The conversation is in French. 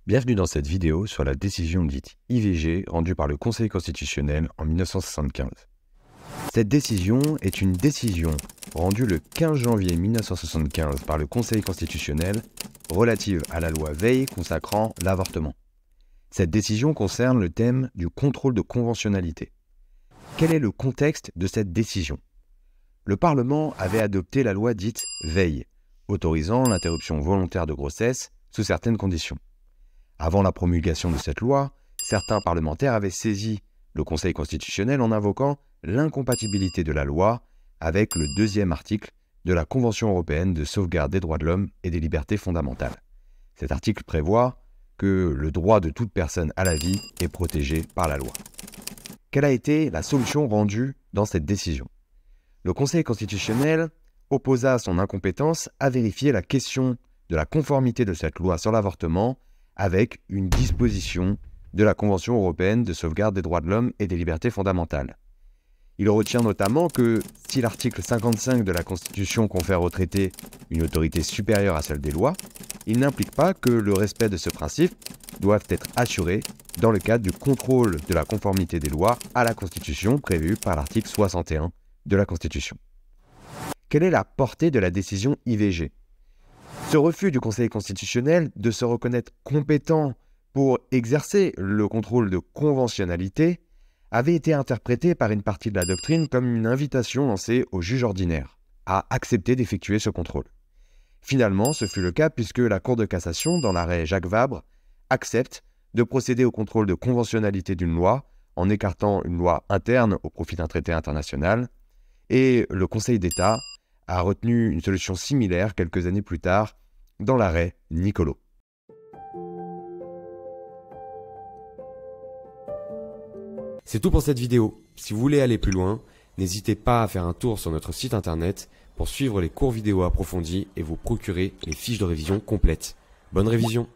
Bienvenue dans cette vidéo sur la décision dite IVG rendue par le Conseil constitutionnel en 1975. Cette décision est une décision rendue le 15 janvier 1975 par le Conseil constitutionnel relative à la loi Veil consacrant l'avortement. Cette décision concerne le thème du contrôle de conventionnalité. Quel est le contexte de cette décision? Le Parlement avait adopté la loi dite Veil, autorisant l'interruption volontaire de grossesse sous certaines conditions. Avant la promulgation de cette loi, certains parlementaires avaient saisi le Conseil constitutionnel en invoquant l'incompatibilité de la loi avec le deuxième article de la Convention européenne de sauvegarde des droits de l'homme et des libertés fondamentales. Cet article prévoit que le droit de toute personne à la vie est protégé par la loi. Quelle a été la solution rendue dans cette décision? Le Conseil constitutionnel opposa son incompétence à vérifier la question de la conformité de cette loi sur l'avortement avec une disposition de la Convention européenne de sauvegarde des droits de l'homme et des libertés fondamentales. Il retient notamment que si l'article 55 de la Constitution confère au traité une autorité supérieure à celle des lois, il n'implique pas que le respect de ce principe doive être assuré dans le cadre du contrôle de la conformité des lois à la Constitution prévue par l'article 61 de la Constitution. Quelle est la portée de la décision IVG? Ce refus du Conseil constitutionnel de se reconnaître compétent pour exercer le contrôle de conventionnalité avait été interprété par une partie de la doctrine comme une invitation lancée aux juges ordinaires à accepter d'effectuer ce contrôle. Finalement, ce fut le cas puisque la Cour de cassation, dans l'arrêt Jacques Vabre, accepte de procéder au contrôle de conventionnalité d'une loi en écartant une loi interne au profit d'un traité international, et le Conseil d'État a retenu une solution similaire quelques années plus tard dans l'arrêt Niccolo. C'est tout pour cette vidéo. Si vous voulez aller plus loin, n'hésitez pas à faire un tour sur notre site internet pour suivre les cours vidéo approfondis et vous procurer les fiches de révision complètes. Bonne révision!